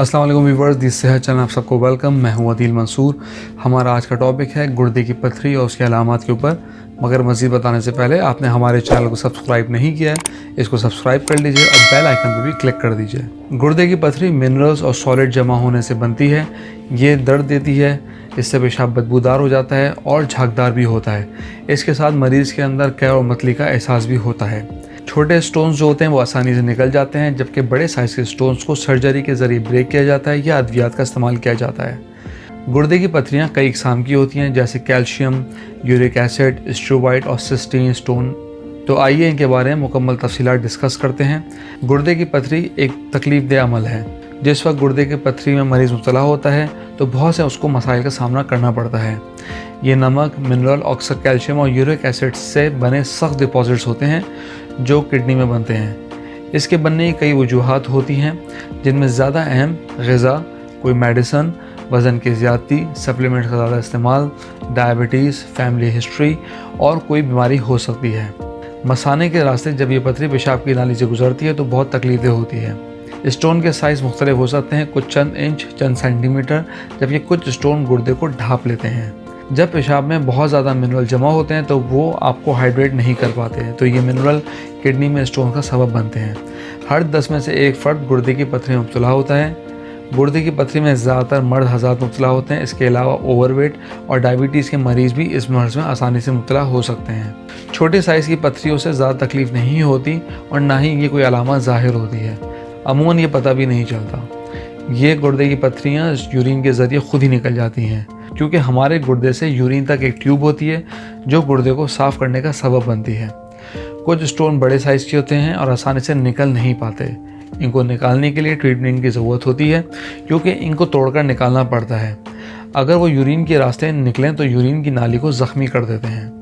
अस्सलाम वालेकुम व्यूअर्स, दी सेहत चैनल आप सबको वेलकम। मैं हूं अदील मंसूर। हमारा आज का टॉपिक है गुर्दे की पथरी और उसके अलामात के ऊपर। मगर मज़ीद बताने से पहले आपने हमारे चैनल को सब्सक्राइब नहीं किया है, इसको सब्सक्राइब कर लीजिए और बेल आइकन पर भी क्लिक कर दीजिए। गुर्दे की पथरी मिनरल्स और सॉलिड जमा होने से बनती है। ये दर्द देती है, इससे पेशाब बदबूदार हो जाता है और झागदार भी होता है। इसके साथ मरीज़ के अंदर कै और मतली का एहसास भी होता है। छोटे स्टोन्स जो होते हैं वो आसानी से निकल जाते हैं, जबकि बड़े साइज़ के स्टोन्स को सर्जरी के ज़रिए ब्रेक किया जाता है या अद्वियात का इस्तेमाल किया जाता है। गुर्दे की पथरियाँ कई इकसाम की होती हैं, जैसे कैल्शियम, यूरिक एसिड, स्ट्रोबाइट और सिस्टीन स्टोन। तो आइए इनके बारे में मुकम्मल तफसीलात डिस्कस करते हैं। गुर्दे की पथरी एक तकलीफदेह अमल है। जिस वक्त गुर्दे की पथरी में मरीज़ मुब्तला होता है तो बहुत से उसको मसाइल का सामना करना पड़ता है। ये नमक, मिनरल, ऑक्सर, कैल्शियम और यूरिक एसिड से बने सख्त डिपॉजिट्स होते हैं जो किडनी में बनते हैं। इसके बनने की कई वजूहात होती हैं, जिनमें ज़्यादा अहम ग़िज़ा, कोई मेडिसन, वज़न की ज़्यादती, सप्लीमेंट का ज़्यादा इस्तेमाल, डायबिटीज़, फैमिली हिस्ट्री और कोई बीमारी हो सकती है। मसाने के रास्ते जब ये पथरी पेशाब की नाली से गुजरती है तो बहुत तकलीफदेह होती है। स्टोन के साइज़ मुख्तलिफ हो सकते हैं, कुछ चंद इंच, चंद सेंटीमीटर, जबकि कुछ स्टोन गुर्दे को ढाँप लेते हैं। जब पेशाब में बहुत ज़्यादा मिनरल जमा होते हैं तो वो आपको हाइड्रेट नहीं कर पाते हैं, तो ये मिनरल किडनी में स्टोन का सबब बनते हैं। हर 10 में से एक फ़र्द गुर्दे की पथरी में मुब्तला होता है। गुर्दे की पथरी में ज़्यादातर मर्द हज़रात मुब्तला होते हैं। इसके अलावा ओवरवेट और डायबिटीज़ के मरीज़ भी इस मर्ज़ में आसानी से मुब्तला हो सकते हैं। छोटे साइज़ की पथरियों से ज़्यादा तकलीफ़ नहीं होती और ना ही ये कोई अलामत ज़ाहिर होती है। अमूमन ये पता भी नहीं चलता। ये गुर्दे की पथरियाँ यूरिन के ज़रिए खुद ही निकल जाती हैं, क्योंकि हमारे गुर्दे से यूरिन तक एक ट्यूब होती है जो गुर्दे को साफ़ करने का सबब बनती है। कुछ स्टोन बड़े साइज़ के होते हैं और आसानी से निकल नहीं पाते। इनको निकालने के लिए ट्रीटमेंट की ज़रूरत होती है, क्योंकि इनको तोड़कर निकालना पड़ता है। अगर वो यूरिन के रास्ते निकलें तो यूरिन की नाली को ज़ख्मी कर देते हैं।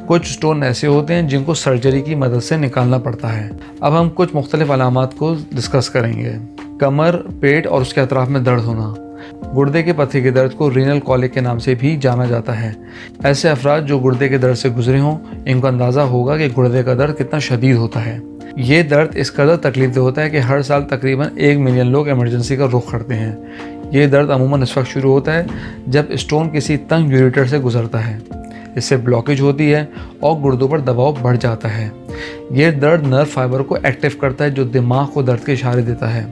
कुछ स्टोन ऐसे होते हैं जिनको सर्जरी की मदद से निकालना पड़ता है। अब हम कुछ मुख्तलिफ अलामात को डिस्कस करेंगे। कमर, पेट और उसके अतराफ़ में दर्द होना। गुर्दे के पथरी के दर्द को रीनल कॉलिक के नाम से भी जाना जाता है। ऐसे अफराद जो गुर्दे के दर्द से गुजरे हों, इनको अंदाज़ा होगा कि गुर्दे का दर्द कितना शदीद होता है। ये दर्द इस कदर तकलीफदेह होता है कि हर साल तकरीबन 1 मिलियन लोग इमरजेंसी का रुख करते हैं। ये दर्द अमूमन इस वक्त शुरू होता है जब स्टोन किसी तंग यूरेटर से गुजरता है। इससे ब्लॉकेज होती है और गुर्दों पर दबाव बढ़ जाता है। ये दर्द नर्व फाइबर को एक्टिव करता है, जो दिमाग को दर्द के इशारे देता है।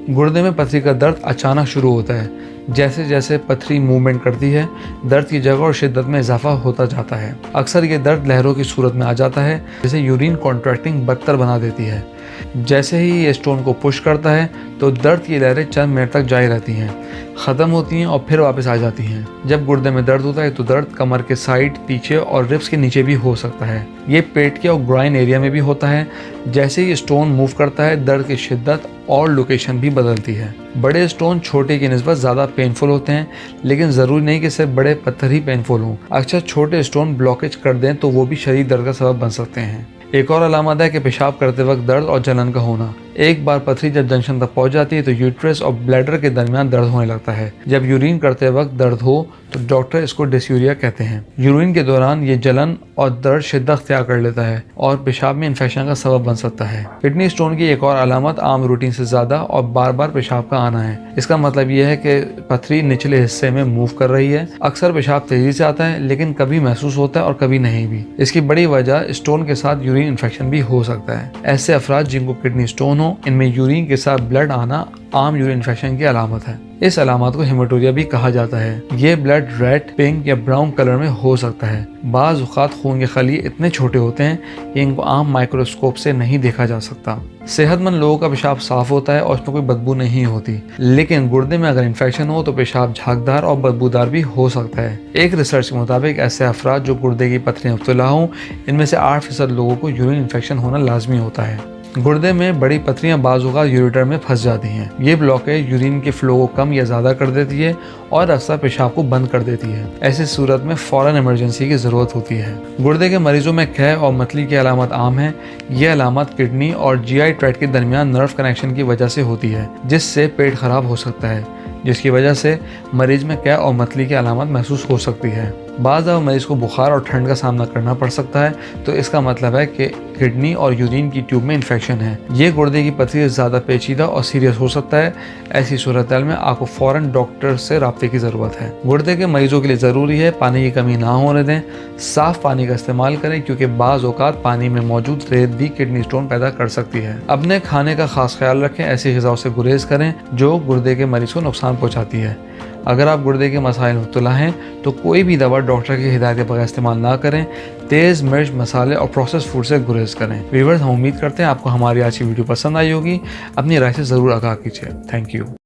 गुर्दे में पथरी का दर्द अचानक शुरू होता है। जैसे जैसे पथरी मूवमेंट करती है, दर्द की जगह और शिद्दत में इजाफा होता जाता है। अक्सर ये दर्द लहरों की सूरत में आ जाता है, जैसे यूरिन कॉन्ट्रैक्टिंग बदतर बना देती है। जैसे ही ये स्टोन को पुश करता है तो दर्द की लहरें चंद मिनट तक जारी रहती हैं, ख़त्म होती हैं और फिर वापस आ जाती हैं। जब गुर्दे में दर्द होता है तो दर्द कमर के साइड, पीछे और रिब्स के नीचे भी हो सकता है। ये पेट के और ग्राइन एरिया में भी होता है। जैसे ही स्टोन मूव करता है, दर्द की शिद्दत और लोकेशन भी बदलती है। बड़े स्टोन छोटे की निस्बत ज़्यादा पेनफुल होते हैं, लेकिन ज़रूरी नहीं कि सिर्फ बड़े पत्थर ही पेनफुल हों। अक्सर छोटे स्टोन ब्लॉकेज कर दें तो वो भी शदीद दर्द का सबब बन सकते हैं। एक और अलामत है कि पेशाब करते वक्त दर्द और जलन का होना। एक बार पथरी जब जंक्शन तक पहुंच जाती है तो यूट्रस और ब्लैडर के दरमियान दर्द होने लगता है। जब यूरिन करते वक्त दर्द हो तो डॉक्टर इसको डिस्यूरिया कहते हैं। यूरिन के दौरान ये जलन और दर्द शिद्दत अख्तियार कर लेता है और पेशाब में इन्फेक्शन का सबब बन सकता है। किडनी स्टोन की एक और अलामत आम रूटीन से ज़्यादा और बार बार पेशाब का आना है। इसका मतलब यह है कि पथरी निचले हिस्से में मूव कर रही है। अक्सर पेशाब तेज़ी से आता है, लेकिन कभी महसूस होता है और कभी नहीं भी। इसकी बड़ी वजह स्टोन के साथ यूरिन इन्फेक्शन भी हो सकता है। ऐसे अफराद जिनको किडनी स्टोन हो, इनमें यूरिन के साथ ब्लड आना आम यूरिन इन्फेक्शन की अलामत है। इस अलामत को हेमाटोरिया भी कहा जाता है। ये ब्लड रेड, पिंक या ब्राउन कलर में हो सकता है। बाज़ औक़ात खून के खलीए इतने छोटे होते हैं कि इनको आम माइक्रोस्कोप से नहीं देखा जा सकता। सेहतमंद लोगों का पेशाब साफ होता है और उसमें कोई बदबू नहीं होती, लेकिन गुर्दे में अगर इन्फेक्शन हो तो पेशाब झागदार और बदबूदार भी हो सकता है। एक रिसर्च के मुताबिक ऐसे अफराद जो गुर्दे की पथरी में मुब्तला हों, इनमें से 8% लोगों को यूरिन इन्फेक्शन होना लाजमी होता है। गुर्दे में बड़ी पथरियां बाज़ औक़ात यूरेटर में फंस जाती हैं। ये ब्लॉकेज यूरिन के फ्लो को कम या ज़्यादा कर देती है और अक्सर पेशाब को बंद कर देती है। ऐसी सूरत में फ़ौरन इमरजेंसी की ज़रूरत होती है। गुर्दे के मरीजों में कै और मतली की अलामत आम है। ये अलामत किडनी और GI ट्रैक्ट के दरमियान नर्व कनेक्शन की वजह से होती है, जिससे पेट ख़राब हो सकता है, जिसकी वजह से मरीज में कै और मतली की अलामत महसूस हो सकती है। बाज़ मरीज को बुखार और ठंड का सामना करना पड़ सकता है, तो इसका मतलब है कि किडनी और यूरिन की ट्यूब में इन्फेक्शन है। ये गुर्दे की पथरी से ज़्यादा पेचीदा और सीरियस हो सकता है। ऐसी सूरत में आपको फ़ौरन डॉक्टर से राब्ते की ज़रूरत है। गुर्दे के मरीजों के लिए ज़रूरी है पानी की कमी ना होने दें, साफ़ पानी का इस्तेमाल करें, क्योंकि बाज़ औक़ात पानी में मौजूद रेत भी किडनी स्टोन पैदा कर सकती है। अपने खाने का खास ख्याल रखें, ऐसी ग़िज़ाओं से गुरेज करें जो गुर्दे के मरीज को नुकसान पहुँचाती है। अगर आप गुर्दे के मसाइल में मुब्तला हैं तो कोई भी दवा डॉक्टर की हिदायत के बगैर इस्तेमाल ना करें। तेज़ मिर्च, मसाले और प्रोसेस फूड से गुरेज करें। व्यूअर्स, हम उम्मीद करते हैं आपको हमारी आज की वीडियो पसंद आई होगी। अपनी राय से ज़रूर आगाह कीजिए। Thank you.